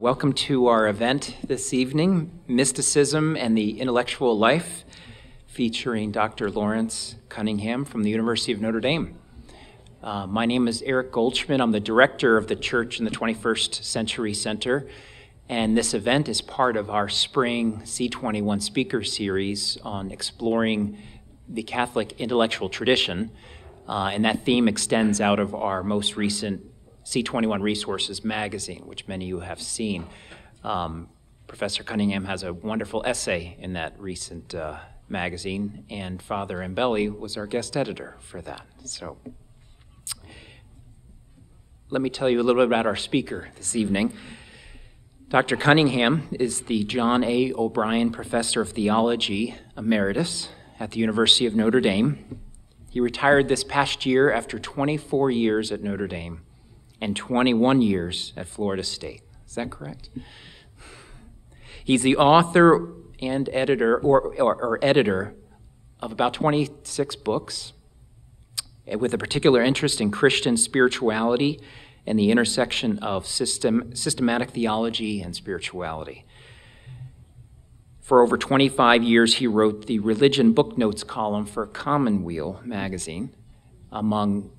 Welcome to our event this evening, Mysticism and the Intellectual Life, featuring Dr. Lawrence Cunningham from the University of Notre Dame. My name is Eric Goldschmidt. I'm the director of the Church in the 21st Century Center, and this event is part of our spring C21 speaker series on exploring the Catholic intellectual tradition, and that theme extends out of our most recent C21 Resources magazine, which many of you have seen. Professor Cunningham has a wonderful essay in that recent magazine, and Father Ambelli was our guest editor for that. So let me tell you a little bit about our speaker this evening. Dr. Cunningham is the John A. O'Brien Professor of Theology Emeritus at the University of Notre Dame. He retired this past year after 24 years at Notre Dame and 21 years at Florida State. Is that correct? He's the author and editor, or editor, of about 26 books, with a particular interest in Christian spirituality and the intersection of systematic theology and spirituality. For over 25 years, he wrote the Religion Book Notes column for Commonweal magazine, among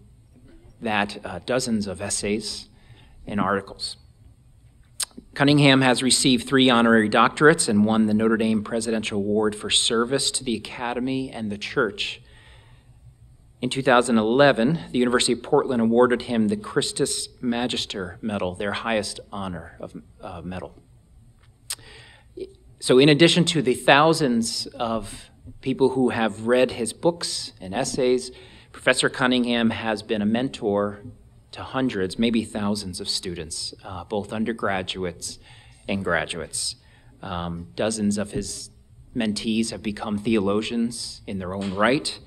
that dozens of essays and articles. Cunningham has received 3 honorary doctorates and won the Notre Dame Presidential Award for service to the Academy and the Church. In 2011, the University of Portland awarded him the Christus Magister Medal, their highest honor of medal. So in addition to the thousands of people who have read his books and essays, Professor Cunningham has been a mentor to hundreds, maybe thousands of students, both undergraduates and graduates. Dozens of his mentees have become theologians in their own right.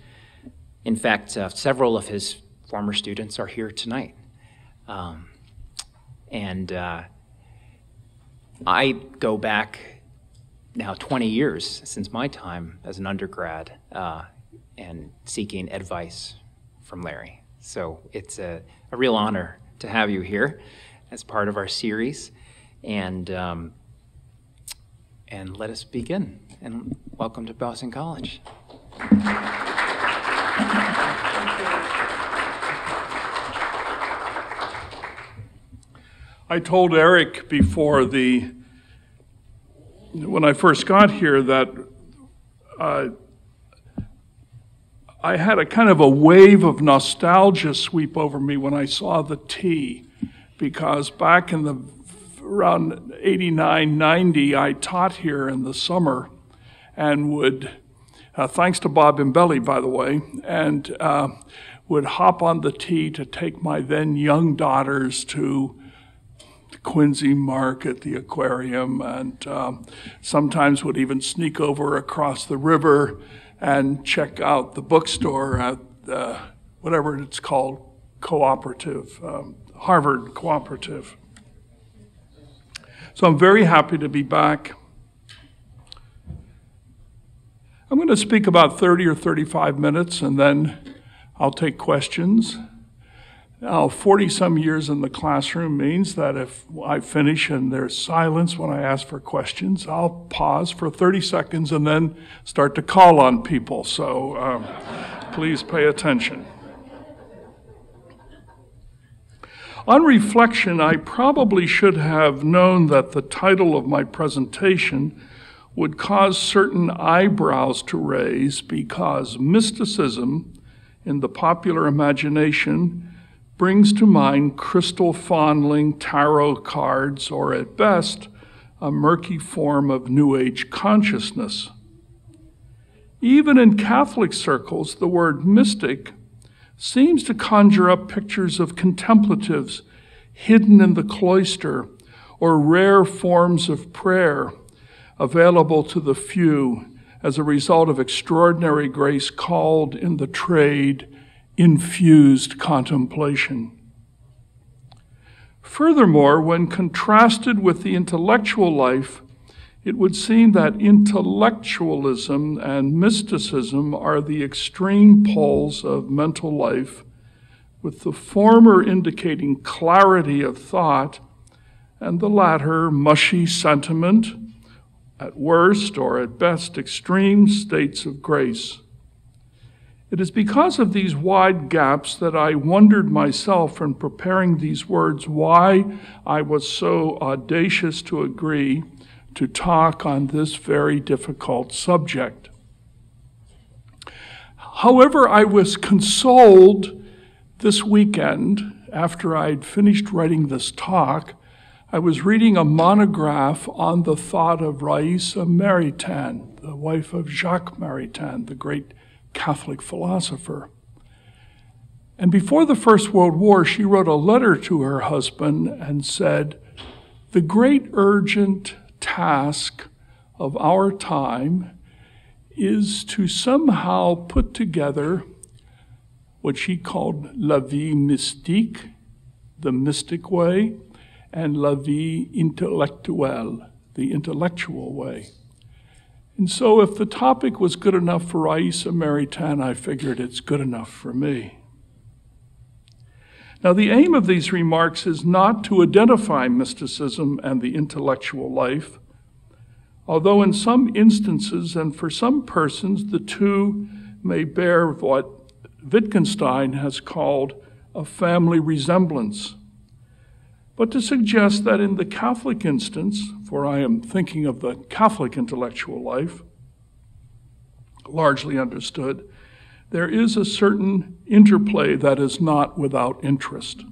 In fact, several of his former students are here tonight. I go back now 20 years since my time as an undergrad and seeking advice from Larry. So it's a real honor to have you here as part of our series. And let us begin. And welcome to Boston College. I told Eric before when I first got here that I had a kind of a wave of nostalgia sweep over me when I saw the T, because back in around 89, 90, I taught here in the summer and would, thanks to Bob Imbelli, by the way, and would hop on the T to take my then young daughters to Quincy Market, the aquarium, and sometimes would even sneak over across the river and check out the bookstore at whatever it's called, cooperative, Harvard Cooperative. So I'm very happy to be back. I'm going to speak about 30 or 35 minutes, and then I'll take questions. Now, 40-some years in the classroom means that if I finish and there's silence when I ask for questions, I'll pause for 30 seconds and then start to call on people. So please pay attention. On reflection, I probably should have known that the title of my presentation would cause certain eyebrows to raise, because mysticism in the popular imagination brings to mind crystal fondling tarot cards, or at best, a murky form of New Age consciousness. Even in Catholic circles, the word mystic seems to conjure up pictures of contemplatives hidden in the cloister, or rare forms of prayer available to the few as a result of extraordinary grace called in the trade infused contemplation. Furthermore, when contrasted with the intellectual life, it would seem that intellectualism and mysticism are the extreme poles of mental life, with the former indicating clarity of thought and the latter mushy sentiment, at worst or at best extreme states of grace. It is because of these wide gaps that I wondered myself in preparing these words why I was so audacious to agree to talk on this very difficult subject. However, I was consoled this weekend after I'd finished writing this talk. I was reading a monograph on the thought of Raissa Maritain, the wife of Jacques Maritain, the great Catholic philosopher. And before the First World War, she wrote a letter to her husband and said, "The great urgent task of our time is to somehow put together what she called la vie mystique, the mystic way, and la vie intellectuelle, the intellectual way." And so if the topic was good enough for Raissa Maritain, I figured it's good enough for me. Now, the aim of these remarks is not to identify mysticism and the intellectual life, although in some instances and for some persons, the two may bear what Wittgenstein has called a family resemblance, but to suggest that in the Catholic instance, for I am thinking of the Catholic intellectual life, largely understood, there is a certain interplay that is not without interest.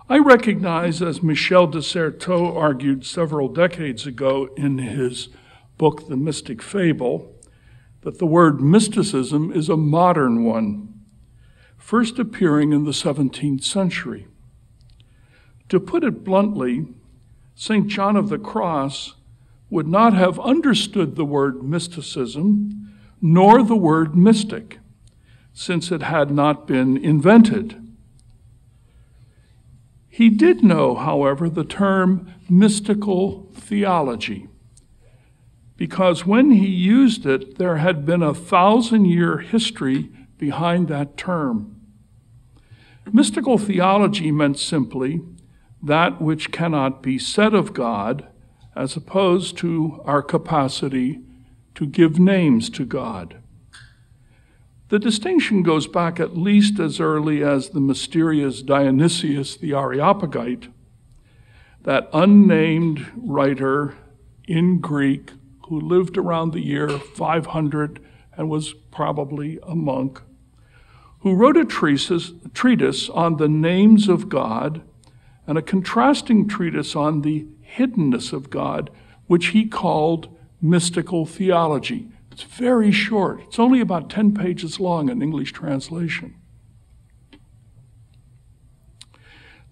I recognize, as Michel de Certeau argued several decades ago in his book, The Mystic Fable, that the word mysticism is a modern one, first appearing in the 17th century. To put it bluntly, St. John of the Cross would not have understood the word mysticism nor the word mystic, since it had not been invented. He did know, however, the term mystical theology, because when he used it, there had been a 1,000-year history behind that term. Mystical theology meant simply that which cannot be said of God, as opposed to our capacity to give names to God. The distinction goes back at least as early as the mysterious Dionysius the Areopagite, that unnamed writer in Greek who lived around the year 500 and was probably a monk, who wrote a treatise on the names of God and a contrasting treatise on the hiddenness of God, which he called mystical theology. It's very short. It's only about 10 pages long in English translation.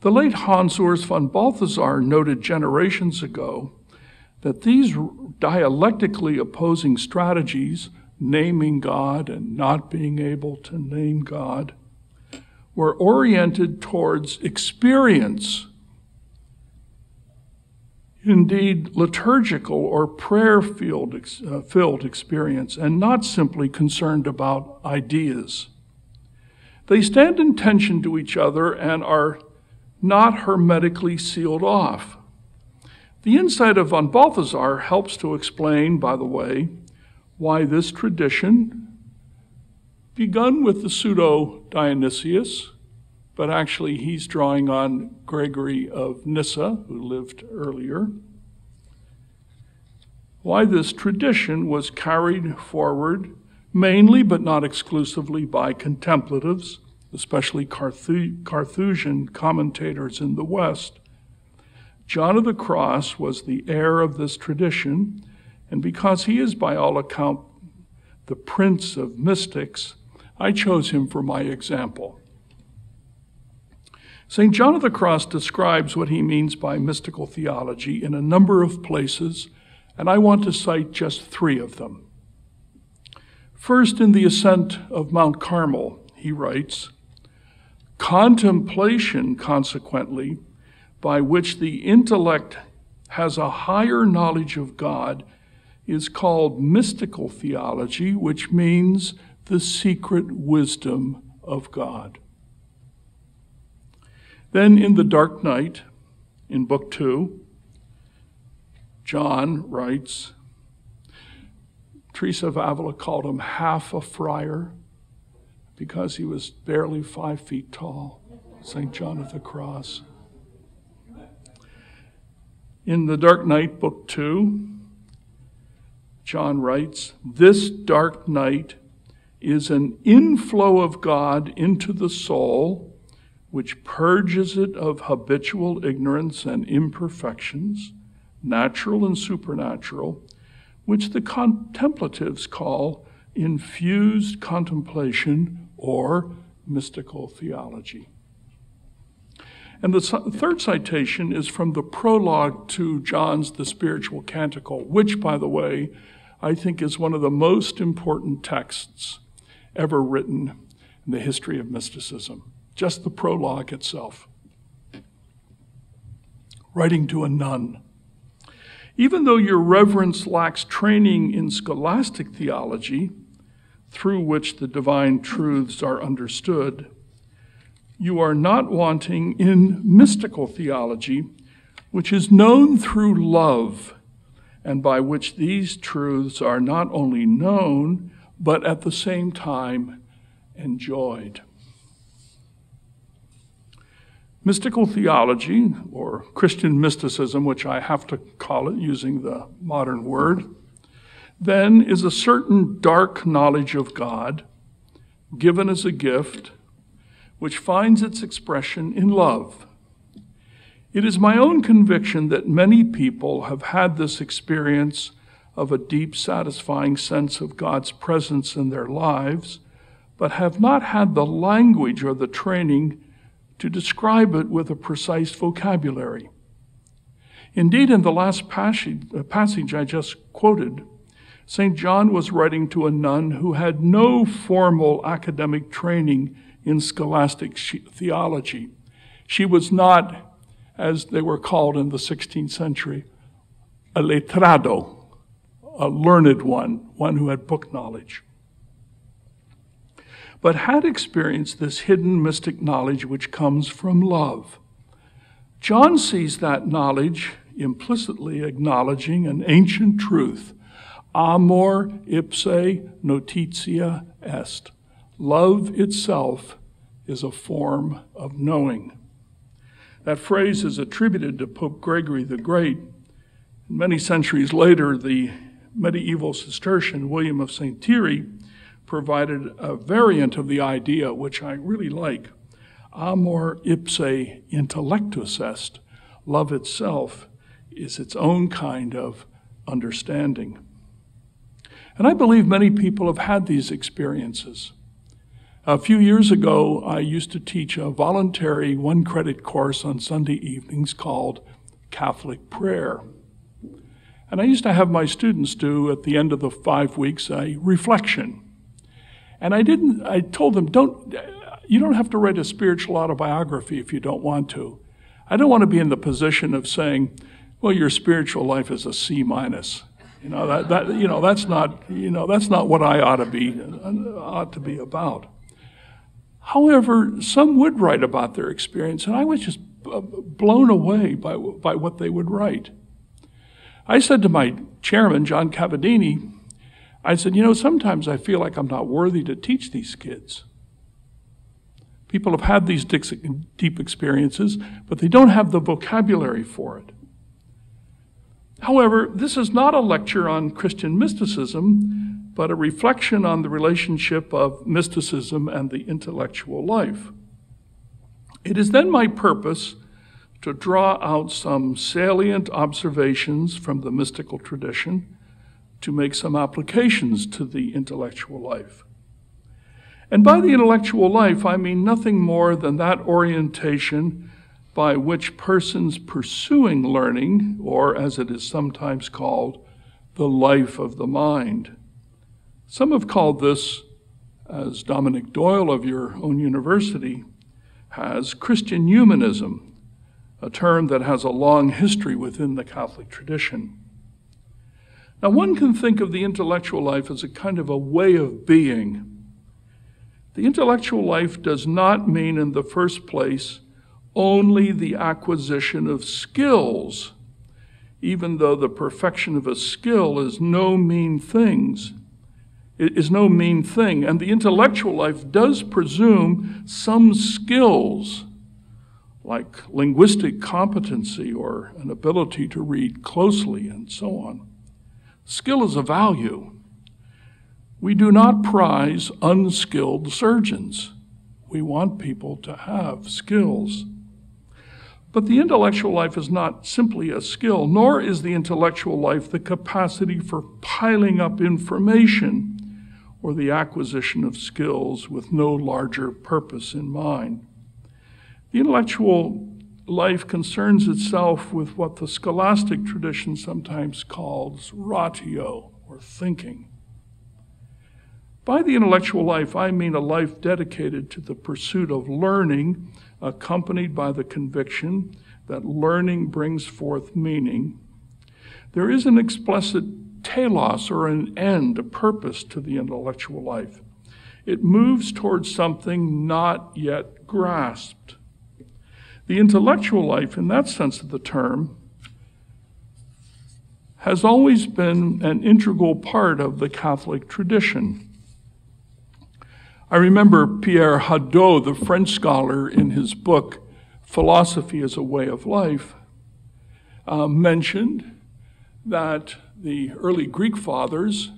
The late Hans Urs von Balthasar noted generations ago that these dialectically opposing strategies, naming God and not being able to name God, were oriented towards experience, indeed liturgical or prayer-filled experience, and not simply concerned about ideas. They stand in tension to each other and are not hermetically sealed off. The insight of von Balthasar helps to explain, by the way, why this tradition, begun with the pseudo-Dionysius, but actually he's drawing on Gregory of Nyssa, who lived earlier, why this tradition was carried forward mainly but not exclusively by contemplatives, especially Carthusian commentators in the West. John of the Cross was the heir of this tradition, and because he is by all account the prince of mystics, I chose him for my example. St. John of the Cross describes what he means by mystical theology in a number of places, and I want to cite just 3 of them. First, in the ascent of Mount Carmel, he writes, "Contemplation, consequently, by which the intellect has a higher knowledge of God is called mystical theology, which means the secret wisdom of God." Then in the dark night, in Book 2, John writes, Teresa of Avila called him half a friar because he was barely 5 feet tall, St. John of the Cross. In The Dark Night, Book 2, John writes, this dark night is an inflow of God into the soul, which purges it of habitual ignorance and imperfections, natural and supernatural, which the contemplatives call infused contemplation or mystical theology. And the third citation is from the prologue to John's The Spiritual Canticle, which, by the way, I think is one of the most important texts ever written in the history of mysticism. Just the prologue itself. Writing to a nun. Even though your reverence lacks training in scholastic theology, through which the divine truths are understood, you are not wanting in mystical theology, which is known through love, and by which these truths are not only known, but at the same time enjoyed. Mystical theology, or Christian mysticism, which I have to call it using the modern word, then is a certain dark knowledge of God given as a gift, which finds its expression in love. It is my own conviction that many people have had this experience of a deep, satisfying sense of God's presence in their lives, but have not had the language or the training to describe it with a precise vocabulary. Indeed, in the last passage I just quoted, St. John was writing to a nun who had no formal academic training in scholastic theology. She was not, as they were called in the 16th century, a letrado, a learned one who had book knowledge, but had experienced this hidden mystic knowledge which comes from love. John sees that knowledge implicitly acknowledging an ancient truth, amor ipse notitia est. Love itself is a form of knowing. That phrase is attributed to Pope Gregory the Great. Many centuries later, the medieval Cistercian William of St. Thierry provided a variant of the idea, which I really like. Amor ipse intellectus est. Love itself is its own kind of understanding. And I believe many people have had these experiences. A few years ago, I used to teach a voluntary one-credit course on Sunday evenings called Catholic Prayer. And I used to have my students do, at the end of the 5 weeks, a reflection. And I told them, you don't have to write a spiritual autobiography if you don't want to. I don't want to be in the position of saying, well, your spiritual life is a C-. That's not what I ought to be about. However, some would write about their experience, and I was just blown away by what they would write. I said to my chairman, John Cavadini, I said, sometimes I feel like I'm not worthy to teach these kids. People have had these deep experiences, but they don't have the vocabulary for it. However, this is not a lecture on Christian mysticism, but a reflection on the relationship of mysticism and the intellectual life. It is then my purpose to draw out some salient observations from the mystical tradition to make some applications to the intellectual life. And by the intellectual life, I mean nothing more than that orientation by which persons pursuing learning, or as it is sometimes called, the life of the mind. Some have called this, as Dominic Doyle of your own university has, Christian humanism, a term that has a long history within the Catholic tradition. Now, one can think of the intellectual life as a kind of a way of being. The intellectual life does not mean, in the first place, only the acquisition of skills, even though the perfection of a skill is no mean thing. And the intellectual life does presume some skills, like linguistic competency or an ability to read closely and so on. Skill is a value. We do not prize unskilled surgeons. We want people to have skills. But the intellectual life is not simply a skill, nor is the intellectual life the capacity for piling up information or the acquisition of skills with no larger purpose in mind. The intellectual life concerns itself with what the scholastic tradition sometimes calls ratio, or thinking. By the intellectual life, I mean a life dedicated to the pursuit of learning, accompanied by the conviction that learning brings forth meaning. There is an explicit telos, or an end, a purpose to the intellectual life. It moves towards something not yet grasped. The intellectual life, in that sense of the term, has always been an integral part of the Catholic tradition. I remember Pierre Hadot, the French scholar, in his book, Philosophy as a Way of Life, mentioned that the early Greek fathers,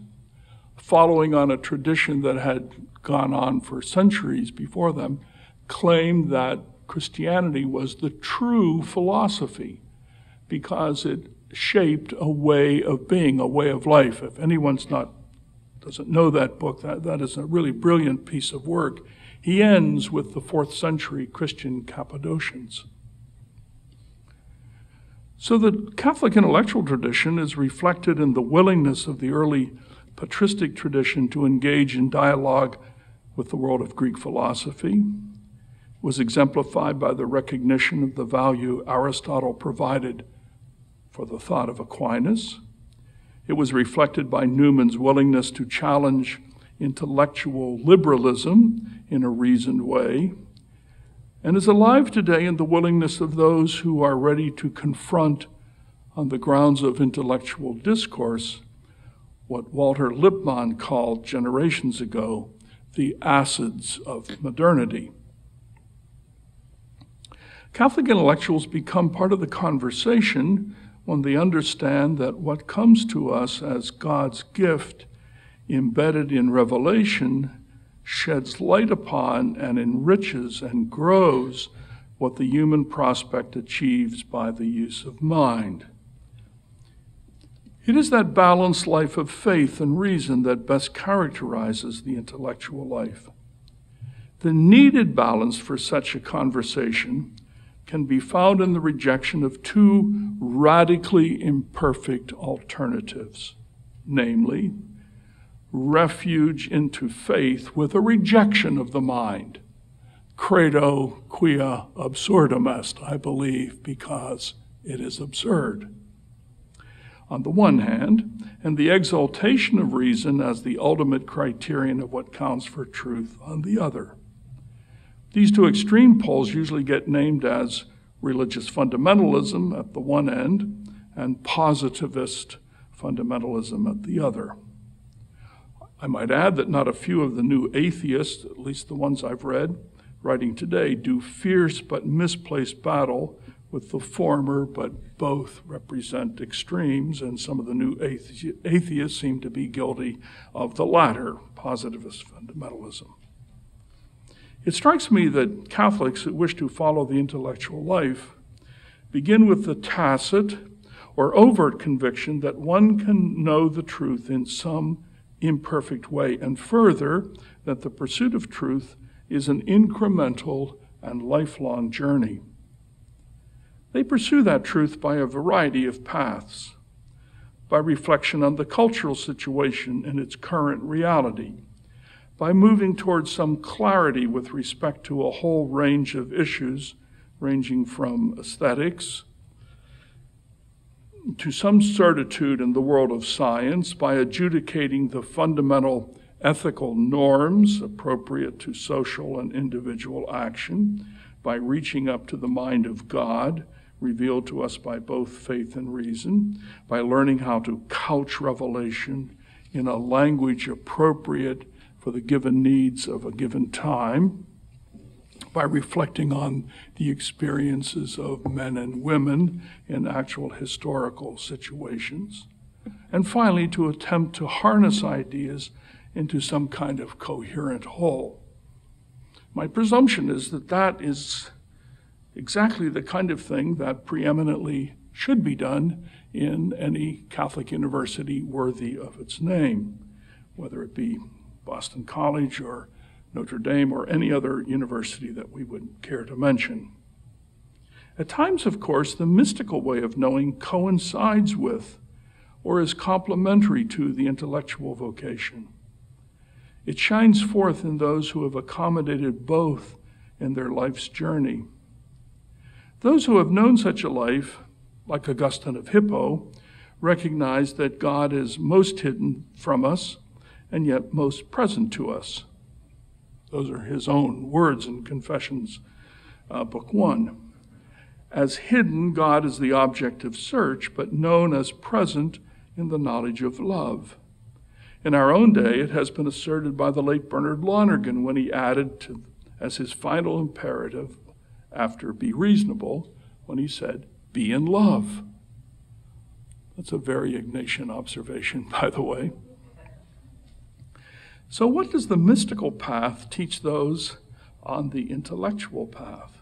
following on a tradition that had gone on for centuries before them, claimed that Christianity was the true philosophy because it shaped a way of being, a way of life. If anyone's doesn't know that book, that is a really brilliant piece of work. He ends with the 4th century Christian Cappadocians. So the Catholic intellectual tradition is reflected in the willingness of the early patristic tradition to engage in dialogue with the world of Greek philosophy. It was exemplified by the recognition of the value Aristotle provided for the thought of Aquinas. It was reflected by Newman's willingness to challenge intellectual liberalism in a reasoned way, and is alive today in the willingness of those who are ready to confront, on the grounds of intellectual discourse, what Walter Lippmann called generations ago the acids of modernity. Catholic intellectuals become part of the conversation when they understand that what comes to us as God's gift, embedded in revelation, sheds light upon and enriches and grows what the human prospect achieves by the use of mind. It is that balanced life of faith and reason that best characterizes the intellectual life. The needed balance for such a conversation can be found in the rejection of two radically imperfect alternatives, namely, refuge into faith with a rejection of the mind. Credo quia absurdum est, I believe, because it is absurd, on the one hand, and the exaltation of reason as the ultimate criterion of what counts for truth on the other. These two extreme poles usually get named as religious fundamentalism at the one end and positivist fundamentalism at the other. I might add that not a few of the new atheists, at least the ones I've read, writing today, do fierce but misplaced battle with the former, but both represent extremes, and some of the new atheists seem to be guilty of the latter, positivist fundamentalism. It strikes me that Catholics who wish to follow the intellectual life begin with the tacit or overt conviction that one can know the truth in some imperfect way, and further, that the pursuit of truth is an incremental and lifelong journey. They pursue that truth by a variety of paths, by reflection on the cultural situation and its current reality, by moving towards some clarity with respect to a whole range of issues, ranging from aesthetics to some certitude in the world of science, by adjudicating the fundamental ethical norms appropriate to social and individual action, by reaching up to the mind of God, revealed to us by both faith and reason, by learning how to couch revelation in a language appropriate for the given needs of a given time, by reflecting on the experiences of men and women in actual historical situations, and finally to attempt to harness ideas into some kind of coherent whole. My presumption is that that is exactly the kind of thing that preeminently should be done in any Catholic university worthy of its name, whether it be Boston College or Notre Dame or any other university that we would care to mention. At times, of course, the mystical way of knowing coincides with or is complementary to the intellectual vocation. It shines forth in those who have accommodated both in their life's journey. Those who have known such a life, like Augustine of Hippo, recognize that God is most hidden from us and yet most present to us. Those are his own words in Confessions, Book 1. As hidden, God is the object of search, but known as present in the knowledge of love. In our own day, it has been asserted by the late Bernard Lonergan when he added as his final imperative after be reasonable, when he said, be in love. That's a very Ignatian observation, by the way. So what does the mystical path teach those on the intellectual path?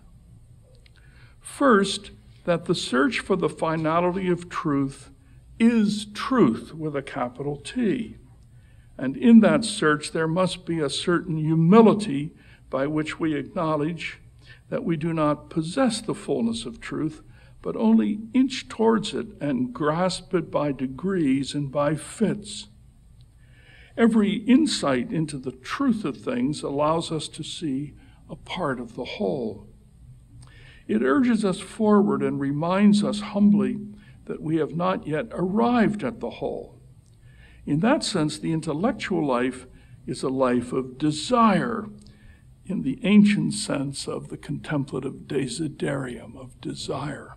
First, that the search for the finality of truth is truth with a capital T. And in that search, there must be a certain humility by which we acknowledge that we do not possess the fullness of truth, but only inch towards it and grasp it by degrees and by fits. Every insight into the truth of things allows us to see a part of the whole. It urges us forward and reminds us humbly that we have not yet arrived at the whole. In that sense, the intellectual life is a life of desire, in the ancient sense of the contemplative desiderium, of desire.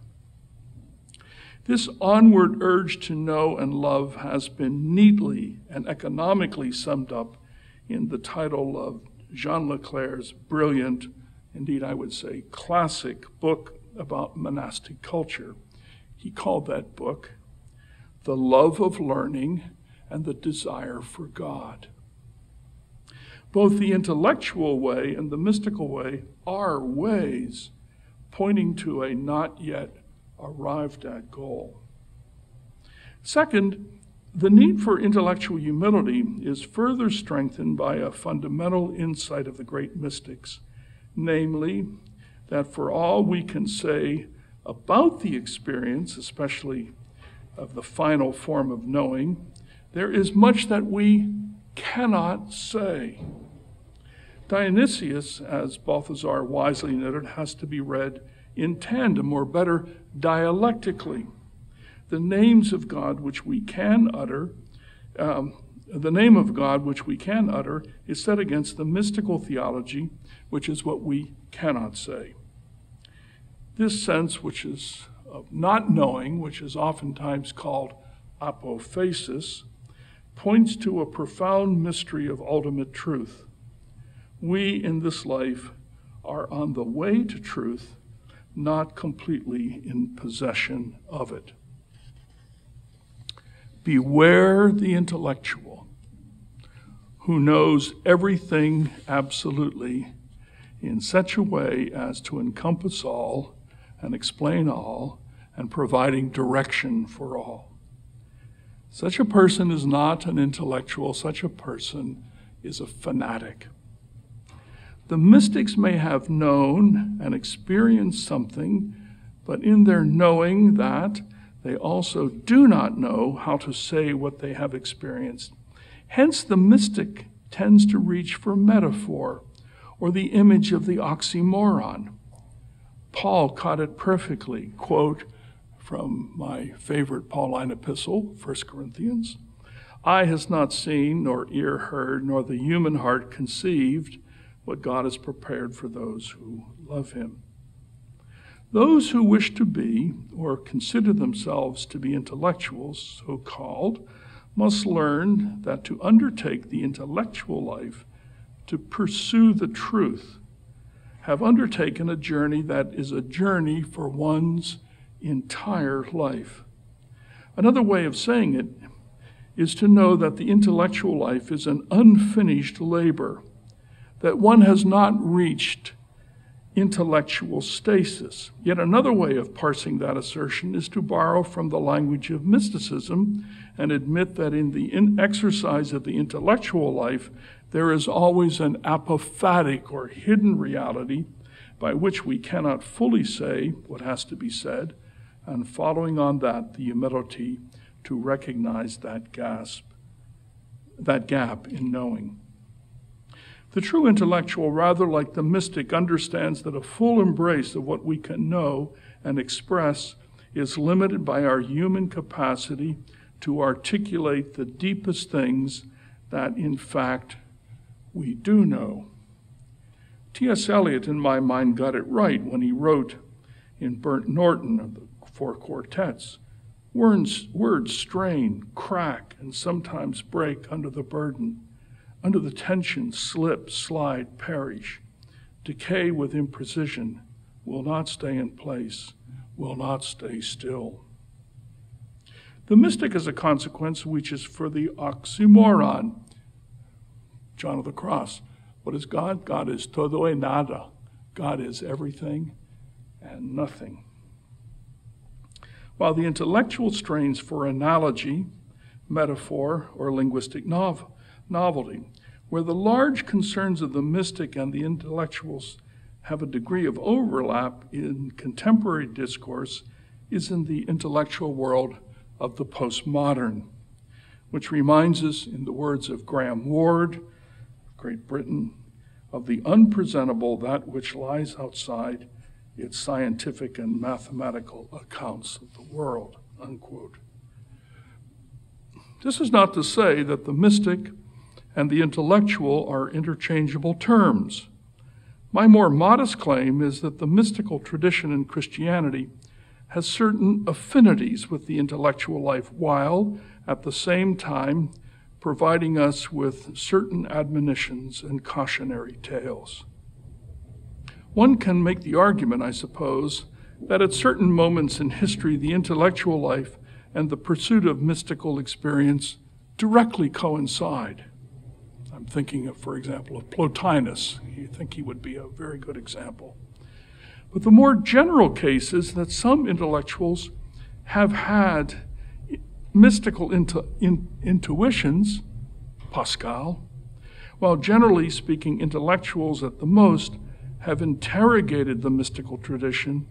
This onward urge to know and love has been neatly and economically summed up in the title of Jean Leclerc's brilliant, indeed I would say classic, book about monastic culture. He called that book The Love of Learning and the Desire for God. Both the intellectual way and the mystical way are ways pointing to a not yet arrived at goal. Second, the need for intellectual humility is further strengthened by a fundamental insight of the great mystics, namely, that for all we can say about the experience, especially of the final form of knowing, there is much that we cannot say. Dionysius, as Balthasar wisely noted, has to be read in tandem, or better, dialectically. The names of God which we can utter, the name of God which we can utter is set against the mystical theology, which is what we cannot say. This sense, which is of not knowing, which is oftentimes called apophasis, points to a profound mystery of ultimate truth. We in this life are on the way to truth, not completely in possession of it. Beware the intellectual who knows everything absolutely in such a way as to encompass all and explain all and providing direction for all. Such a person is not an intellectual. Such a person is a fanatic. The mystics may have known and experienced something, but in their knowing that, they also do not know how to say what they have experienced. Hence, the mystic tends to reach for metaphor or the image of the oxymoron. Paul caught it perfectly, quote, from my favorite Pauline epistle, 1 Corinthians, "Eye has not seen, nor ear heard, nor the human heart conceived what God has prepared for those who love him." Those who wish to be, or consider themselves to be intellectuals, so-called, must learn that to undertake the intellectual life, to pursue the truth, have undertaken a journey that is a journey for one's entire life. Another way of saying it is to know that the intellectual life is an unfinished labor, that one has not reached intellectual stasis. Yet another way of parsing that assertion is to borrow from the language of mysticism and admit that in the exercise of the intellectual life, there is always an apophatic or hidden reality by which we cannot fully say what has to be said, and following on that, the humility to recognize that gap in knowing. The true intellectual, rather like the mystic, understands that a full embrace of what we can know and express is limited by our human capacity to articulate the deepest things that, in fact, we do know. T.S. Eliot, in my mind, got it right when he wrote in Burnt Norton of the Four Quartets, words strain, crack, and sometimes break under the burden. Under the tension, slip, slide, perish. Decay with imprecision, will not stay in place, will not stay still. The mystic, as a consequence, reaches for the oxymoron. John of the Cross. What is God? God is todo y nada. God is everything and nothing. While the intellectual strains for analogy, metaphor, or linguistic novelty, where the large concerns of the mystic and the intellectuals have a degree of overlap in contemporary discourse, is in the intellectual world of the postmodern, which reminds us, in the words of Graham Ward, Great Britain, of the unpresentable, that which lies outside its scientific and mathematical accounts of the world, unquote. This is not to say that the mystic and the intellectual are interchangeable terms. My more modest claim is that the mystical tradition in Christianity has certain affinities with the intellectual life, while at the same time providing us with certain admonitions and cautionary tales. One can make the argument, I suppose, that at certain moments in history, the intellectual life and the pursuit of mystical experience directly coincide. I'm thinking of, for example, of Plotinus. You think he would be a very good example. But the more general case is that some intellectuals have had mystical intuitions, Pascal, while generally speaking, intellectuals at the most have interrogated the mystical tradition,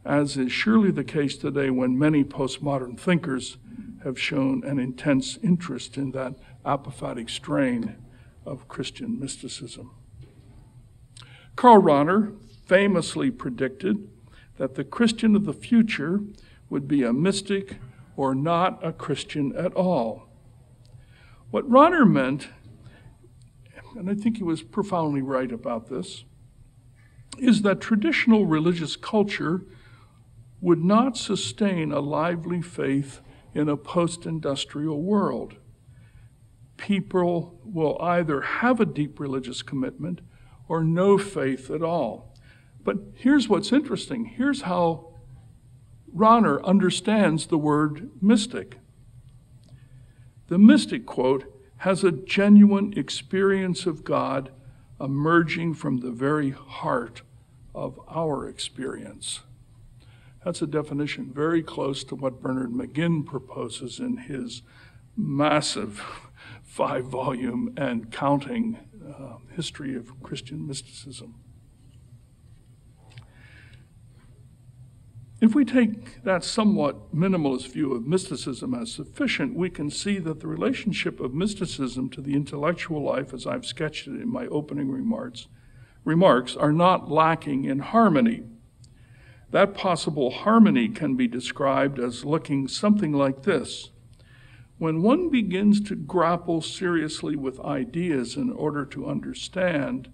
as is surely the case today when many postmodern thinkers have shown an intense interest in that apophatic strain of Christian mysticism. Karl Rahner famously predicted that the Christian of the future would be a mystic or not a Christian at all. What Rahner meant, and I think he was profoundly right about this, is that traditional religious culture would not sustain a lively faith in a post-industrial world. People will either have a deep religious commitment or no faith at all. But here's what's interesting. Here's how Rahner understands the word mystic. The mystic, quote, has a genuine experience of God emerging from the very heart of our experience. That's a definition very close to what Bernard McGinn proposes in his massive 5-volume and counting history of Christian mysticism. If we take that somewhat minimalist view of mysticism as sufficient, we can see that the relationship of mysticism to the intellectual life, as I've sketched it in my opening remarks, are not lacking in harmony. That possible harmony can be described as looking something like this. When one begins to grapple seriously with ideas in order to understand,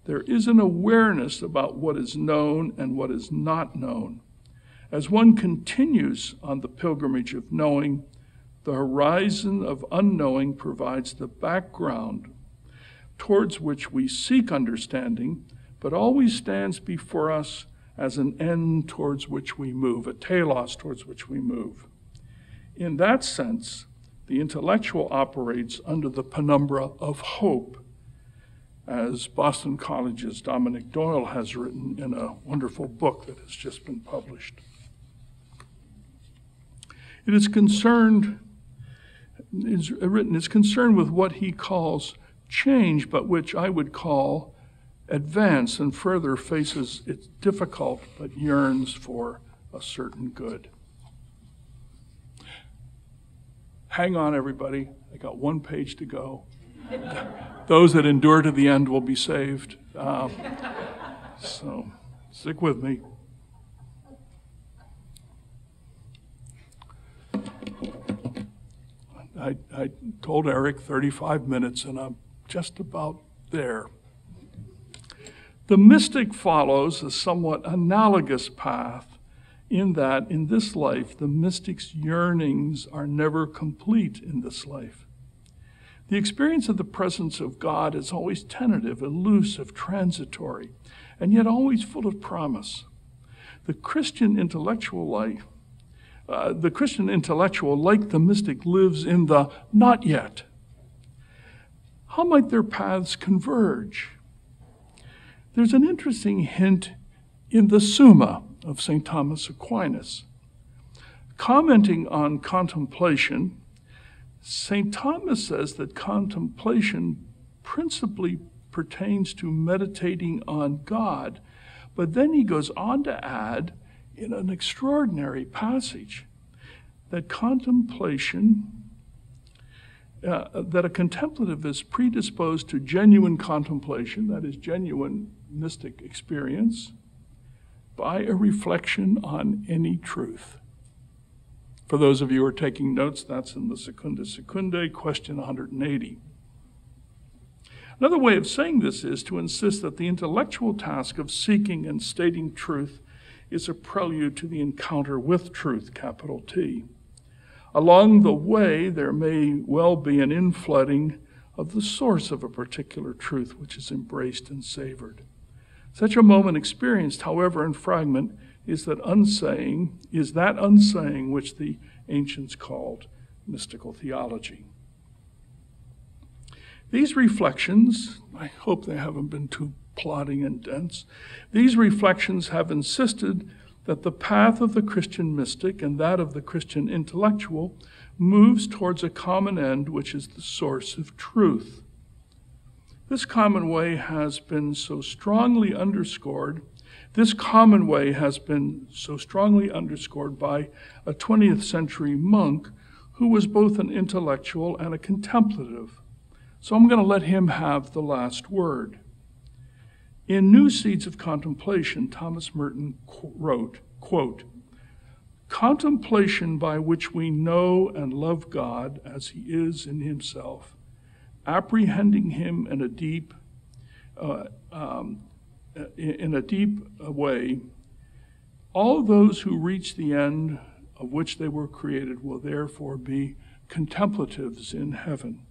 there is an awareness about what is known and what is not known. As one continues on the pilgrimage of knowing, the horizon of unknowing provides the background towards which we seek understanding, but always stands before us as an end towards which we move, a telos towards which we move. In that sense, the intellectual operates under the penumbra of hope, as Boston College's Dominic Doyle has written in a wonderful book that has just been published. It's concerned with what he calls change, but which I would call advance, and further faces its difficult but yearns for a certain good. Hang on, everybody. I got one page to go. Those that endure to the end will be saved. So stick with me. I told Eric 35 minutes, and I'm just about there. The mystic follows a somewhat analogous path in that in this life, the mystic's yearnings are never complete in this life. The experience of the presence of God is always tentative, elusive, transitory, and yet always full of promise. The Christian intellectual, like the mystic, lives in the not yet. How might their paths converge? There's an interesting hint in the Summa of St. Thomas Aquinas. Commenting on contemplation, St. Thomas says that contemplation principally pertains to meditating on God, but then he goes on to add, in an extraordinary passage, that that a contemplative is predisposed to genuine contemplation, that is, genuine mystic experience, by a reflection on any truth. For those of you who are taking notes, that's in the Secunda Secundae, question 180. Another way of saying this is to insist that the intellectual task of seeking and stating truth is a prelude to the encounter with truth, capital T. Along the way, there may well be an inflooding of the source of a particular truth which is embraced and savored. Such a moment experienced, however, in fragment, is that unsaying which the ancients called mystical theology. These reflections, I hope they haven't been too plodding and dense, these reflections have insisted that the path of the Christian mystic and that of the Christian intellectual moves towards a common end, which is the source of truth. This common way has been so strongly underscored by a 20th century monk who was both an intellectual and a contemplative. So I'm going to let him have the last word. In New Seeds of Contemplation, Thomas Merton wrote, quote, "Contemplation by which we know and love God as he is in himself, apprehending him in a deep way, all those who reach the end of which they were created will therefore be contemplatives in heaven."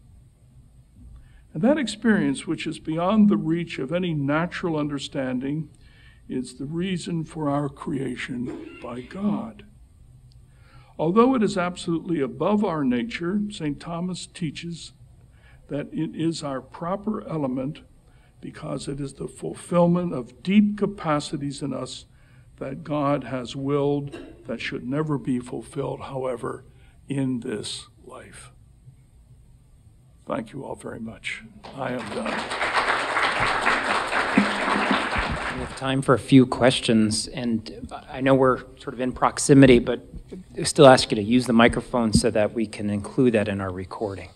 And that experience, which is beyond the reach of any natural understanding, is the reason for our creation by God. Although it is absolutely above our nature, St. Thomas teaches that it is our proper element because it is the fulfillment of deep capacities in us that God has willed that should never be fulfilled, however, in this life. Thank you all very much. I am done. We have time for a few questions, and I know we're sort of in proximity, but I still ask you to use the microphone so that we can include that in our recording.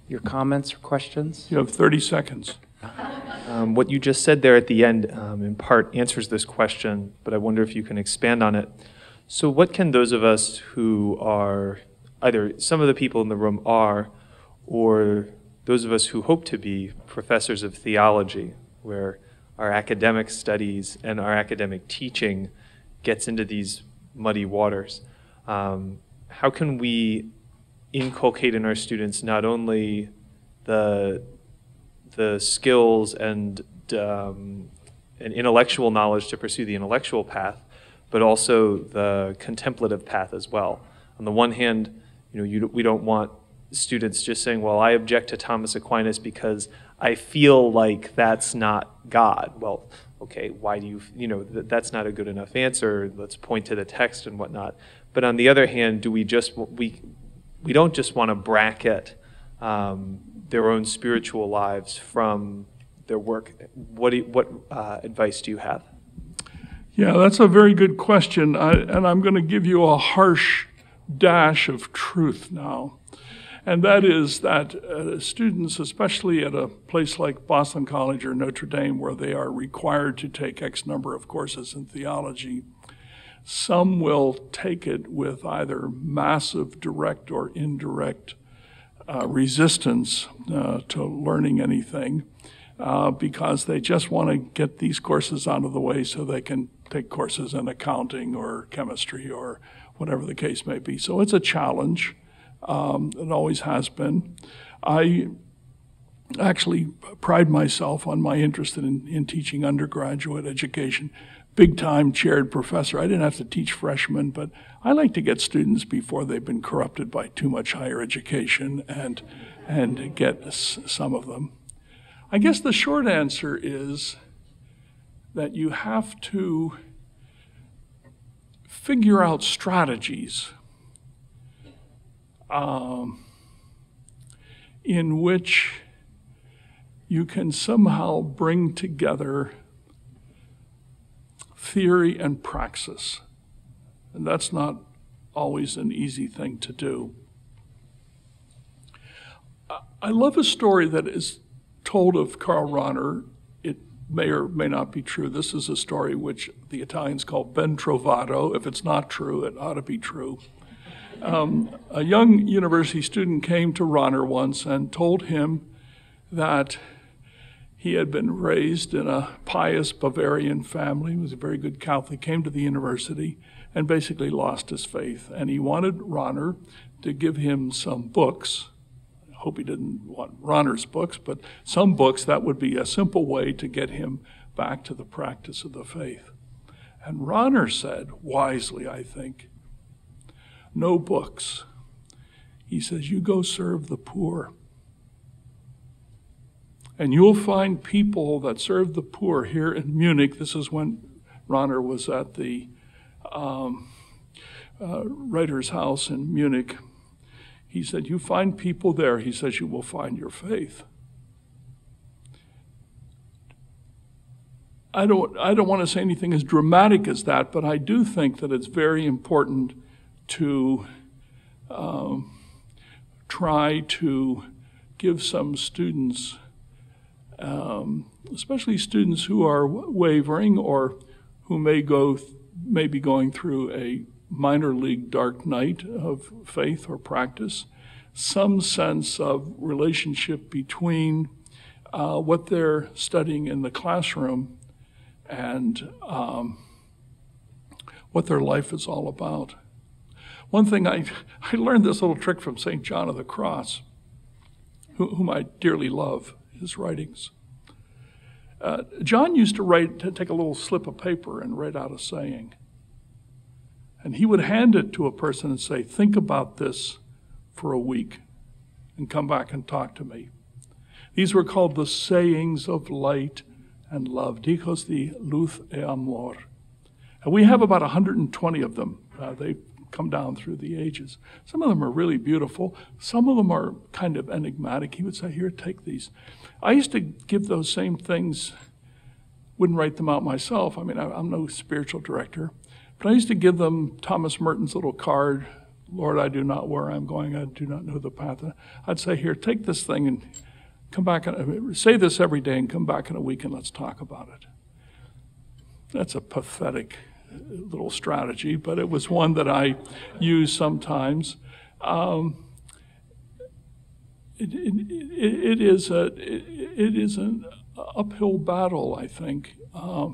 Your comments or questions? You have 30 seconds. What you just said there at the end in part answers this question, but I wonder if you can expand on it. So what can those of us who are, either some of the people in the room are, or those of us who hope to be professors of theology, where our academic studies and our academic teaching gets into these muddy waters, how can we inculcate in our students not only the skills and intellectual knowledge to pursue the intellectual path, but also the contemplative path as well? On the one hand, we don't want students just saying, well, I object to Thomas Aquinas because I feel like that's not God. Well, okay, why do that's not a good enough answer. Let's point to the text and whatnot. But on the other hand, we don't just want to bracket their own spiritual lives from their work. What advice do you have? Yeah, that's a very good question, and I'm going to give you a harsh dash of truth now. And that is that students, especially at a place like Boston College or Notre Dame, where they are required to take X number of courses in theology, some will take it with either massive direct or indirect resistance to learning anything because they just want to get these courses out of the way so they can take courses in accounting or chemistry or whatever the case may be. So it's a challenge. It always has been. I actually pride myself on my interest in teaching undergraduate education. Big-time chaired professor. I didn't have to teach freshmen, but I like to get students before they've been corrupted by too much higher education and get some of them. I guess the short answer is that you have to figure out strategies in which you can somehow bring together theory and praxis. And that's not always an easy thing to do. I love a story that is told of Karl Rahner. It may or may not be true. This is a story which the Italians call ben trovato. If it's not true, it ought to be true. A young university student came to Rahner once and told him that he had been raised in a pious Bavarian family. He was a very good Catholic, came to the university and basically lost his faith. And he wanted Rahner to give him some books. I hope he didn't want Rahner's books, but some books that would be a simple way to get him back to the practice of the faith. And Rahner said, wisely, I think, no books. He says, you go serve the poor. And you'll find people that serve the poor here in Munich. This is when Rahner was at the writer's house in Munich. He said, you find people there, he says, you will find your faith. I don't want to say anything as dramatic as that, but I do think that it's very important to try to give some students, especially students who are wavering or who may be going through a minor league dark night of faith or practice, some sense of relationship between what they're studying in the classroom and what their life is all about. One thing, I learned this little trick from St. John of the Cross, whom I dearly love, his writings. John used to take a little slip of paper and write out a saying. And he would hand it to a person and say, think about this for a week and come back and talk to me. These were called the sayings of light and love, Dichos de luz e amor. And we have about 120 of them. They come down through the ages. Some of them are really beautiful. Some of them are kind of enigmatic. He would say, here, take these. I used to give those same things, wouldn't write them out myself. I mean, I'm no spiritual director. But I used to give them Thomas Merton's little card, Lord, I do not where I'm going, I do not know the path. I'd say, here, take this thing and come back, say this every day and come back in a week and let's talk about it. That's a pathetic little strategy, but it was one that I use sometimes. it is an uphill battle, I think. I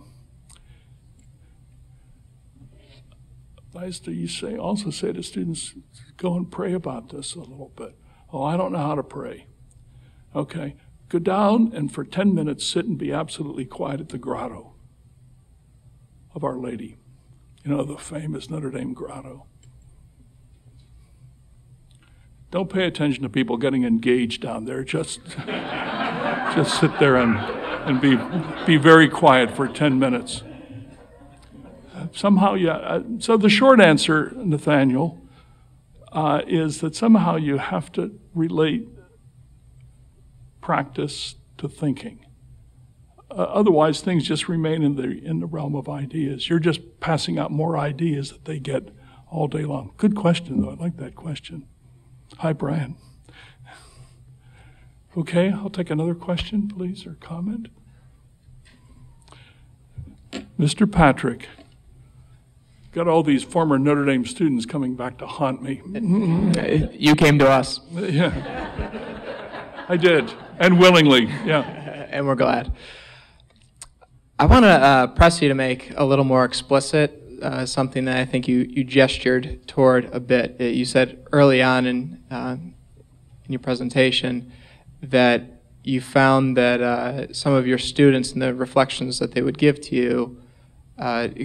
used to also say to students, go and pray about this a little bit. Oh, I don't know how to pray. Okay, go down and for 10 minutes sit and be absolutely quiet at the grotto of Our Lady. You know, the famous Notre Dame grotto. Don't pay attention to people getting engaged down there. Just sit there and be very quiet for 10 minutes. Somehow, yeah. So the short answer, Nathaniel, is that somehow you have to relate practice to thinking. Otherwise, things just remain in the realm of ideas. You're just passing out more ideas that they get all day long. Good question, though. I like that question. Hi, Brian. Okay, I'll take another question, please, or comment. Mr. Patrick. Got all these former Notre Dame students coming back to haunt me. You came to us. Yeah, I did, and willingly, yeah. And we're glad. I want to press you to make a little more explicit something that I think you gestured toward a bit. You said early on in your presentation that you found that some of your students and the reflections that they would give to you,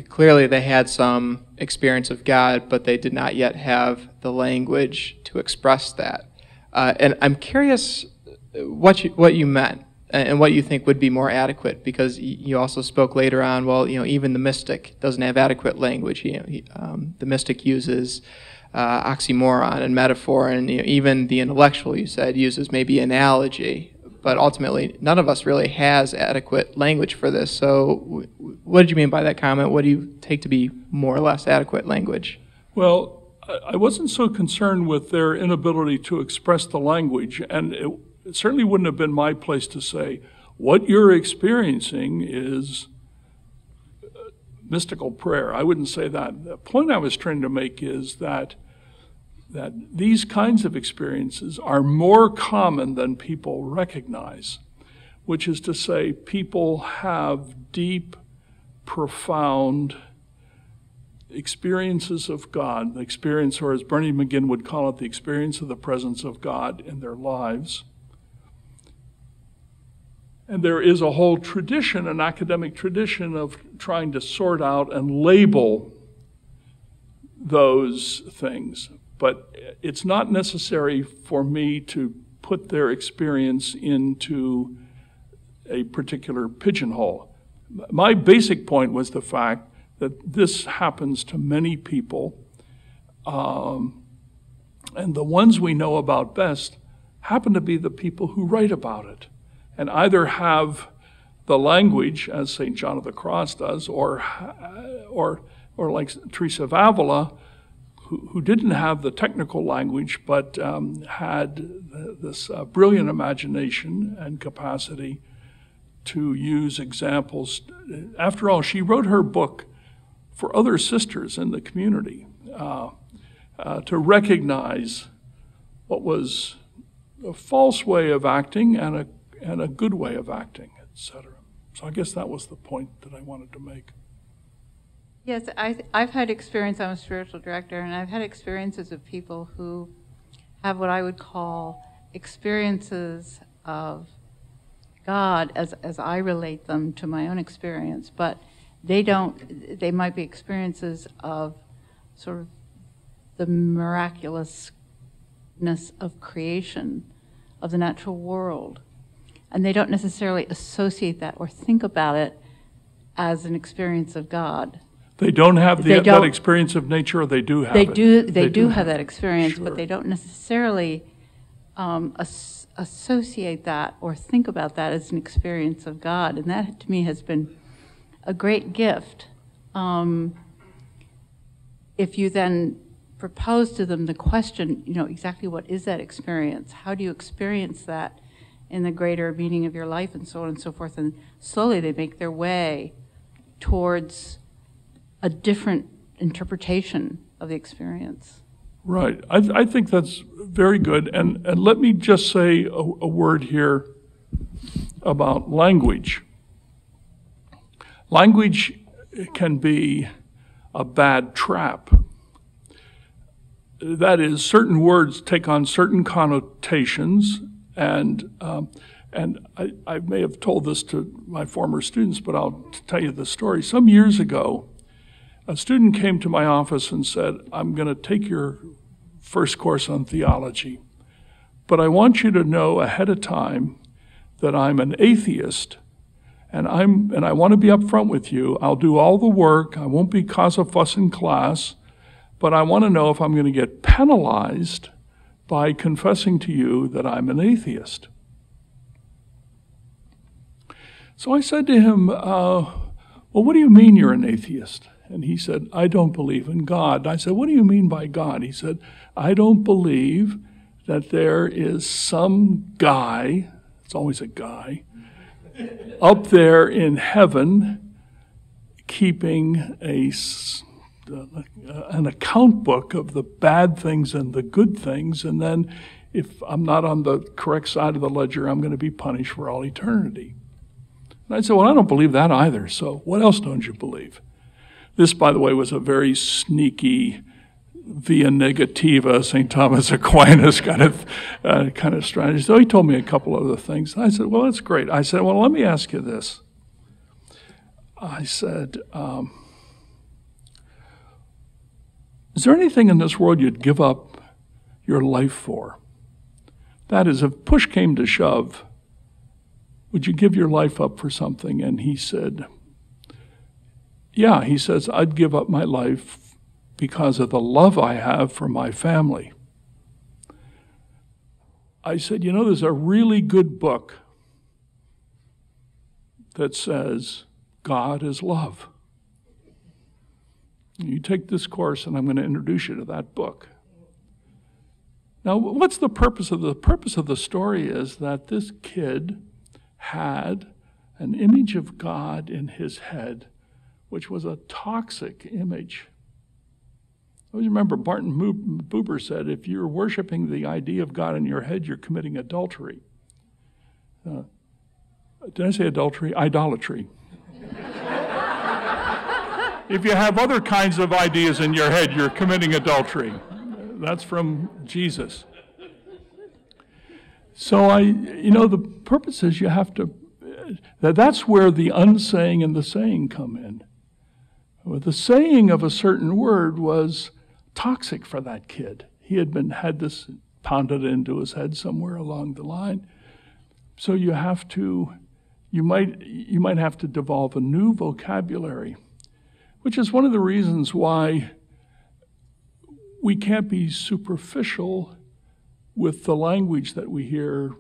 clearly they had some experience of God, but they did not yet have the language to express that. And I'm curious what you meant and what you think would be more adequate, because you also spoke later on, well, even the mystic doesn't have adequate language. The mystic uses oxymoron and metaphor, and even the intellectual, you said, uses maybe analogy. But ultimately, none of us really has adequate language for this. So what did you mean by that comment? What do you take to be more or less adequate language? Well, I wasn't so concerned with their inability to express the language, and it certainly wouldn't have been my place to say, what you're experiencing is mystical prayer. I wouldn't say that. The point I was trying to make is that these kinds of experiences are more common than people recognize, which is to say people have deep, profound experiences of God, the experience, or as Bernie McGinn would call it, the experience of the presence of God in their lives. And there is a whole tradition, an academic tradition, of trying to sort out and label those things. But it's not necessary for me to put their experience into a particular pigeonhole. My basic point was the fact that this happens to many people, and the ones we know about best happen to be the people who write about it, and either have the language, as St. John of the Cross does, or like Teresa of Avila, who didn't have the technical language, but had this brilliant imagination and capacity to use examples. After all, she wrote her book for other sisters in the community to recognize what was a false way of acting and a good way of acting, etc. So I guess that was the point that I wanted to make. Yes, I've had experience, I'm a spiritual director, and I've had experiences of people who have what I would call experiences of God as I relate them to my own experience, but they might be experiences of sort of the miraculousness of creation, of the natural world. And they don't necessarily associate that or think about it as an experience of God. They don't have that experience of nature, or they do have it? They do have that experience, sure. But they don't necessarily associate that or think about that as an experience of God. And that, to me, has been a great gift. If you then propose to them the question, exactly what is that experience? How do you experience that in the greater meaning of your life, and so on and so forth? And slowly they make their way towards a different interpretation of the experience. Right. I think that's very good. And let me just say a word here about language. Language can be a bad trap. That is, certain words take on certain connotations, and I may have told this to my former students, but I'll tell you the story. Some years ago, a student came to my office and said, I'm going to take your first course on theology, but I want you to know ahead of time that I'm an atheist, and I want to be upfront with you. I'll do all the work. I won't cause a fuss in class, but I want to know if I'm going to get penalized by confessing to you that I'm an atheist. So I said to him, well, what do you mean you're an atheist? And he said, I don't believe in God. I said, what do you mean by God? He said, I don't believe that there is some guy, it's always a guy, up there in heaven keeping an account book of the bad things and the good things, and then if I'm not on the correct side of the ledger, I'm going to be punished for all eternity. And I said, well, I don't believe that either, so what else don't you believe? This, by the way, was a very sneaky via negativa, St. Thomas Aquinas kind of strategy. So he told me a couple other things. I said, well, that's great. I said, well, let me ask you this. I said, is there anything in this world you'd give up your life for? That is, if push came to shove, would you give your life up for something? And he said, yeah, he says, I'd give up my life because of the love I have for my family. I said, you know, there's a really good book that says God is love. You take this course and I'm going to introduce you to that book. Now, what's the purpose of the purpose of the story is that this kid had an image of God in his head, which was a toxic image. I always remember Martin Buber said, if you're worshiping the idea of God in your head, you're committing adultery. Did I say adultery? Idolatry. If you have other kinds of ideas in your head, you're committing adultery. That's from Jesus. So the purpose is you have to, that's where the unsaying and the saying come in. The saying of a certain word was toxic for that kid. He had this pounded into his head somewhere along the line. So you might have to develop a new vocabulary, which is one of the reasons why we can't be superficial with the language that we hear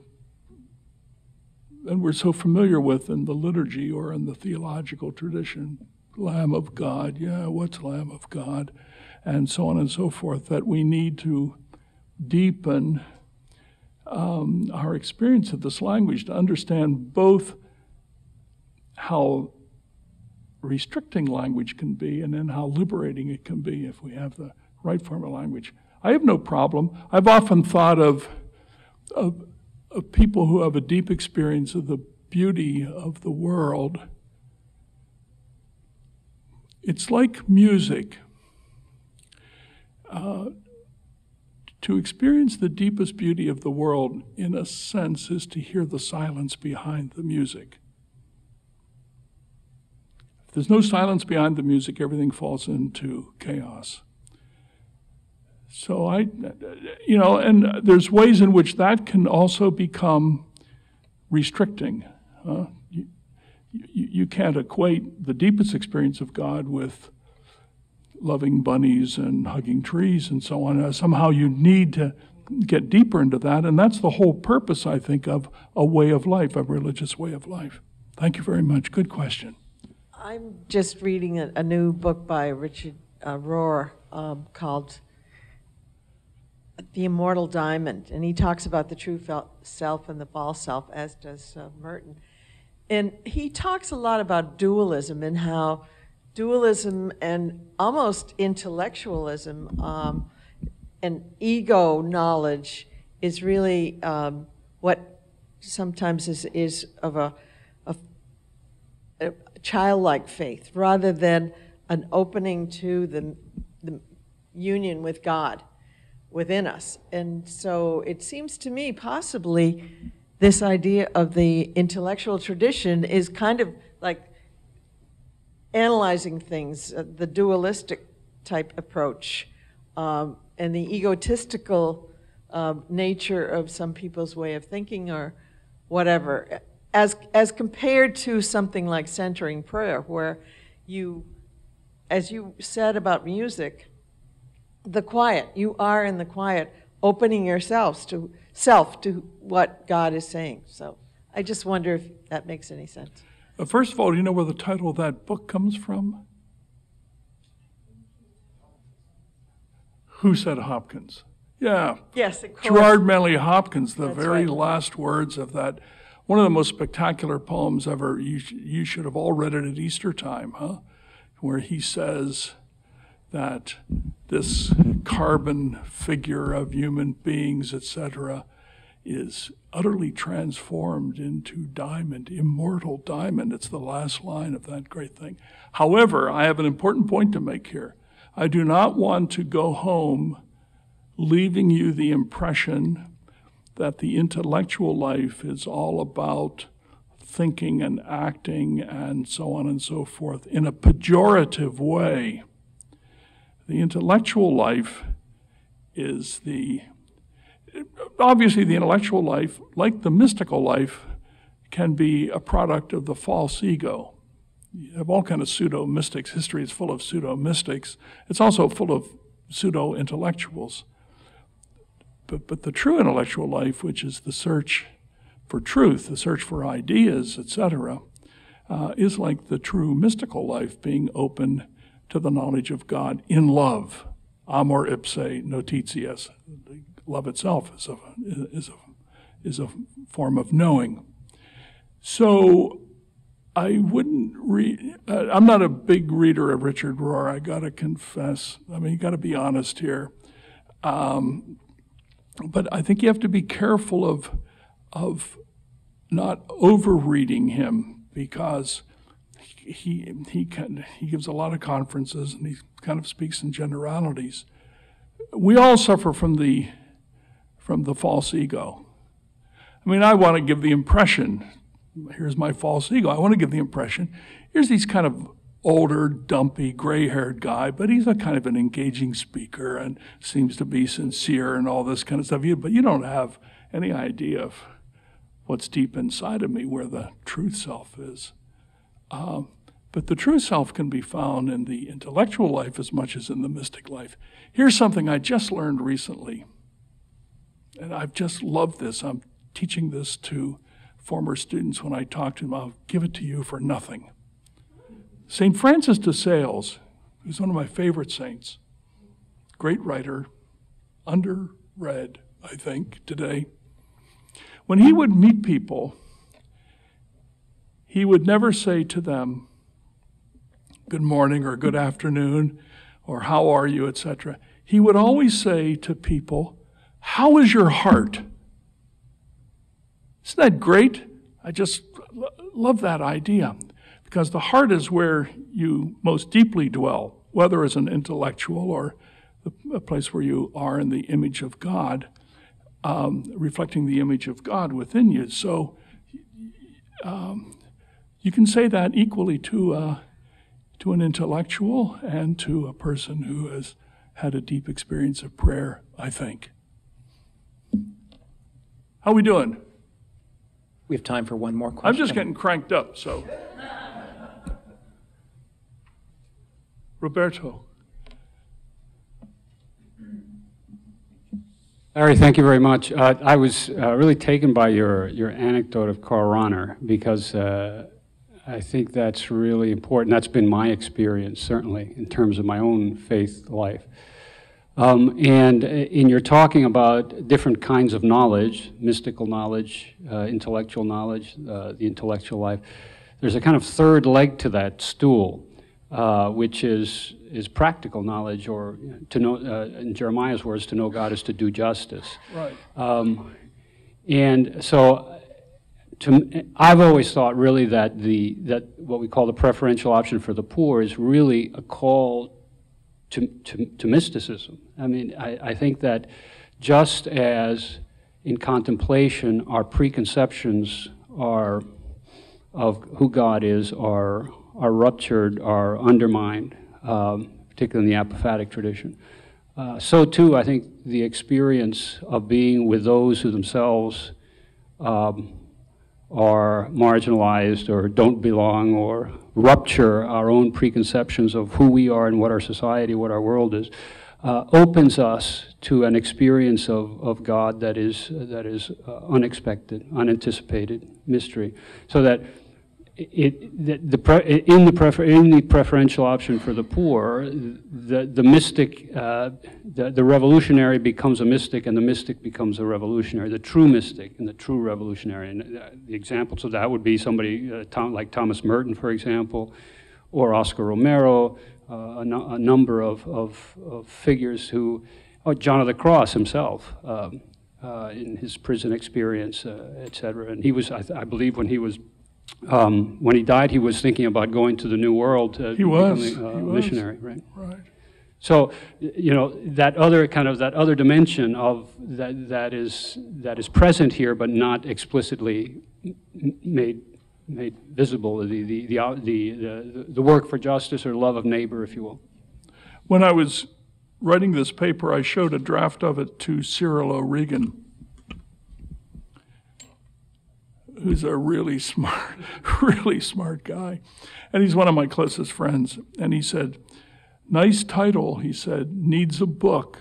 and we're so familiar with in the liturgy or in the theological tradition. Lamb of God, yeah, what's Lamb of God? And so on and so forth, that we need to deepen our experience of this language to understand both how restricting language can be and then how liberating it can be if we have the right form of language. I have no problem. I've often thought of people who have a deep experience of the beauty of the world. It's like music. To experience the deepest beauty of the world, in a sense, is to hear the silence behind the music. If there's no silence behind the music, everything falls into chaos. So and there's ways in which that can also become restricting. You can't equate the deepest experience of God with loving bunnies and hugging trees and so on. Somehow you need to get deeper into that, and that's the whole purpose, I think, of a way of life, a religious way of life. Thank you very much. Good question. I'm just reading a new book by Richard Rohr called The Immortal Diamond, and he talks about the true self and the false self, as does Merton. And he talks a lot about dualism and how dualism and almost intellectualism and ego knowledge is really what sometimes is of a childlike faith, rather than an opening to the union with God within us. And so it seems to me possibly this idea of the intellectual tradition is kind of like analyzing things, the dualistic type approach, and the egotistical nature of some people's way of thinking or whatever, as compared to something like centering prayer, where you, as you said about music, the quiet, you are in the quiet, opening yourselves to self, to what God is saying. So I just wonder if that makes any sense. First of all, do you know where the title of that book comes from? Who said Hopkins? Yeah. Yes, of course. Gerard Manley Hopkins, the That's very right. last words of that, one of the most spectacular poems ever. You should have all read it at Easter time, huh? Where he says that this carbon figure of human beings, etc., is utterly transformed into diamond, immortal diamond. It's the last line of that great thing. However, I have an important point to make here. I do not want to go home leaving you the impression that the intellectual life is all about thinking and acting and so on and so forth in a pejorative way. The intellectual life is obviously the intellectual life, like the mystical life, can be a product of the false ego. You have all kinds of pseudo-mystics. History is full of pseudo-mystics. It's also full of pseudo-intellectuals. But the true intellectual life, which is the search for truth, the search for ideas, etc., is like the true mystical life, being open to the knowledge of God in love. Amor ipse notitias. Love itself is a form of knowing. So I wouldn't read, I'm not a big reader of Richard Rohr, I gotta confess. I mean, you gotta be honest here. But I think you have to be careful of not over-reading him, because he gives a lot of conferences and he kind of speaks in generalities. We all suffer from the false ego. I mean, I want to give the impression, here's my false ego, I want to give the impression, here's these kind of older, dumpy, gray-haired guy, but he's a kind of an engaging speaker and seems to be sincere and all this kind of stuff. But you don't have any idea of what's deep inside of me, where the truth self is. But the true self can be found in the intellectual life as much as in the mystic life. Here's something I just learned recently, and I've just loved this. I'm teaching this to former students when I talk to them. I'll give it to you for nothing. St. Francis de Sales, who's one of my favorite saints, great writer, underread, I think, today. When he would meet people, he would never say to them, good morning or good afternoon or how are you, etc. He would always say to people, how is your heart? Isn't that great? I just love that idea, because the heart is where you most deeply dwell, whether as an intellectual or a place where you are in the image of God, reflecting the image of God within you. So you can say that equally to an intellectual and to a person who has had a deep experience of prayer, I think. How we doing? We have time for one more question. I'm just getting cranked up, so. Roberto. Larry, thank you very much. I was really taken by your anecdote of Karl Rahner, because I think that's really important. That's been my experience, certainly, in terms of my own faith life. And in your talking about different kinds of knowledge, mystical knowledge, intellectual knowledge, the intellectual life, there's a kind of third leg to that stool, which is is practical knowledge, or to know, in Jeremiah's words, to know God is to do justice. Right. And so I've always thought really that that what we call the preferential option for the poor is really a call to mysticism. I mean, I think that just as in contemplation our preconceptions are of who God is are ruptured, are undermined, particularly in the apophatic tradition. So too, I think the experience of being with those who themselves are marginalized or don't belong or rupture our own preconceptions of who we are and what our society, what our world is, opens us to an experience of God that is unexpected, unanticipated mystery. So that in the preferential option for the poor, the mystic, the revolutionary becomes a mystic, and the mystic becomes a revolutionary. The true mystic and the true revolutionary. And the examples of that would be somebody like Thomas Merton, for example, or Oscar Romero, a number of figures who, John of the Cross himself, in his prison experience, etc. And he was, I believe, when he died, he was thinking about going to the New World, becoming a missionary, right? Right. So, that other dimension of that is present here, but not explicitly made visible. The work for justice, or love of neighbor, if you will. When I was writing this paper, I showed a draft of it to Cyril O'Regan, who's a really smart guy. And he's one of my closest friends. And he said, nice title, he said, needs a book,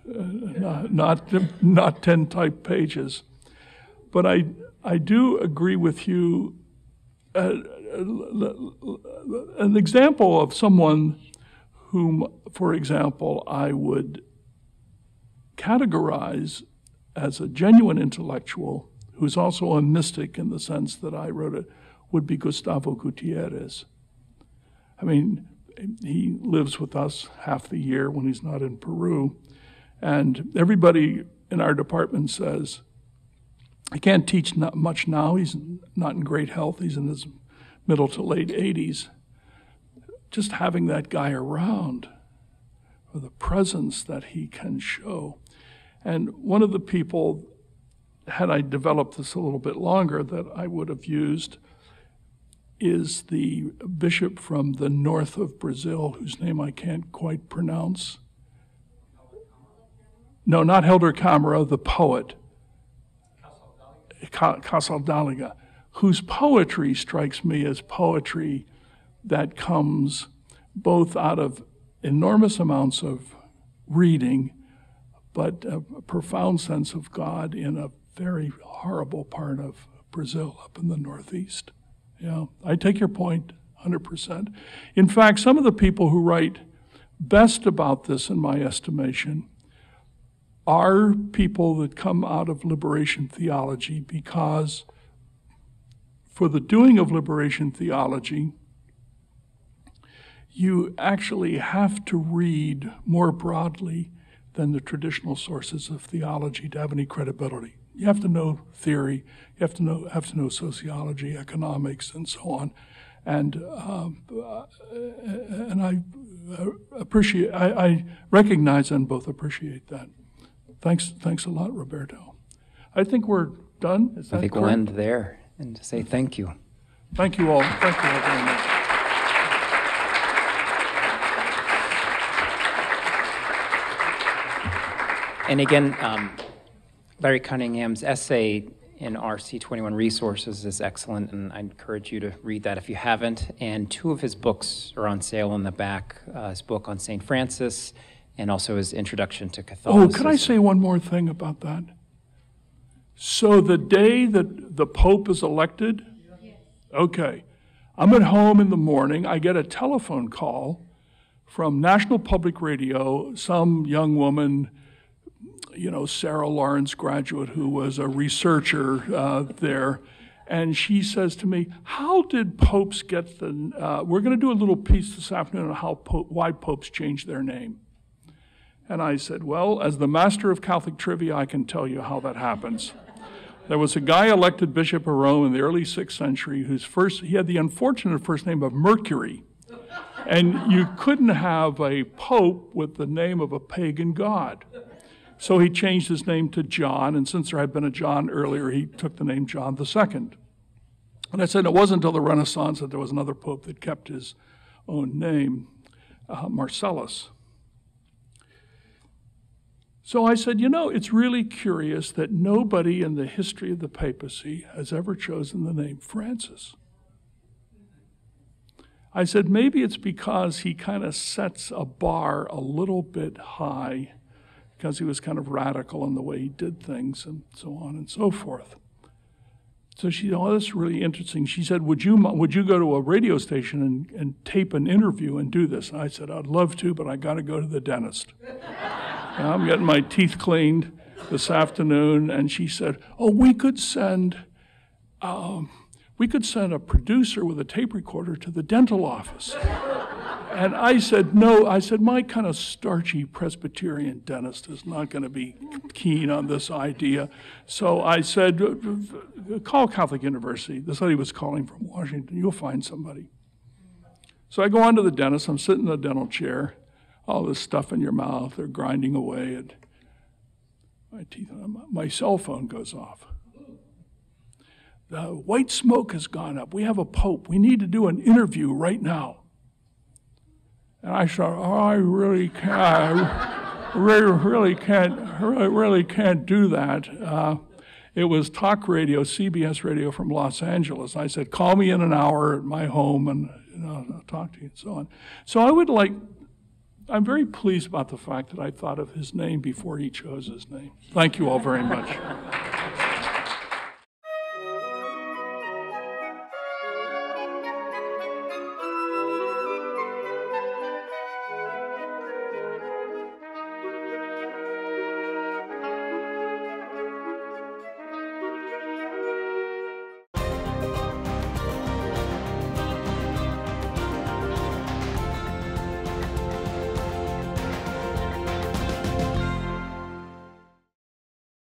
not 10 typed pages. But I do agree with you. An example of someone whom, for example, I would categorize as a genuine intellectual, who's also a mystic in the sense that I wrote it, would be Gustavo Gutierrez. I mean, he lives with us half the year when he's not in Peru, and everybody in our department says, he can't teach much now, he's not in great health, he's in his middle to late 80s. Just having that guy around, or the presence that he can show. And one of the people, had I developed this a little bit longer, that I would have used is the bishop from the north of Brazil, whose name I can't quite pronounce. No, not Helder Câmara, the poet. Casaldaliga, whose poetry strikes me as poetry that comes both out of enormous amounts of reading, but a profound sense of God in a very horrible part of Brazil up in the northeast. Yeah, I take your point 100%. In fact, some of the people who write best about this, in my estimation, are people that come out of liberation theology, because for the doing of liberation theology, you actually have to read more broadly than the traditional sources of theology to have any credibility. You have to know theory, you have to know sociology, economics, and so on. And I appreciate, I recognize and both appreciate that. Thanks a lot, Roberto. I think we're done. Is that I think correct? we'll end there and say thank you. Thank you all. Thank you all very much. And again, Larry Cunningham's essay in our C21 resources is excellent, and I encourage you to read that if you haven't. And 2 of his books are on sale in the back, his book on St. Francis and also his Introduction to Catholicism. Oh, could I say one more thing about that? So the day that the Pope is elected, okay, I'm at home in the morning, I get a telephone call from National Public Radio, some young woman, Sarah Lawrence graduate who was a researcher there, And she says to me, how did popes get the, we're going to do a little piece this afternoon on why popes changed their name. And I said, well, as the master of Catholic trivia, I can tell you how that happens. There was a guy elected Bishop of Rome in the early 6th century he had the unfortunate first name of Mercury. And you couldn't have a pope with the name of a pagan god. So he changed his name to John, and since there had been a John earlier, he took the name John II. And I said it wasn't until the Renaissance that there was another pope that kept his own name, Marcellus. So I said, it's really curious that nobody in the history of the papacy has ever chosen the name Francis. I said, maybe it's because he kind of sets a bar a little bit high, because he was kind of radical in the way he did things and so on and so forth. So she said, oh, that's really interesting. She said, would you go to a radio station and tape an interview and do this? And I said, I'd love to, but I got to go to the dentist. I'm getting my teeth cleaned this afternoon. And she said, oh, we could send a producer with a tape recorder to the dental office. And I said, no. I said, my kind of starchy Presbyterian dentist is not going to be keen on this idea. So I said, call Catholic University. This lady was calling from Washington. You'll find somebody. So I go on to the dentist. I'm sitting in the dental chair. All this stuff in your mouth. They're grinding away. And my teeth, my cell phone goes off. The white smoke has gone up. We have a pope. We need to do an interview right now. And I thought, oh, I really can't. I really can't do that. It was talk radio, CBS radio from Los Angeles. I said, call me in an hour at my home and I'll talk to you and so on. So I'm very pleased about the fact that I thought of his name before he chose his name. Thank you all very much.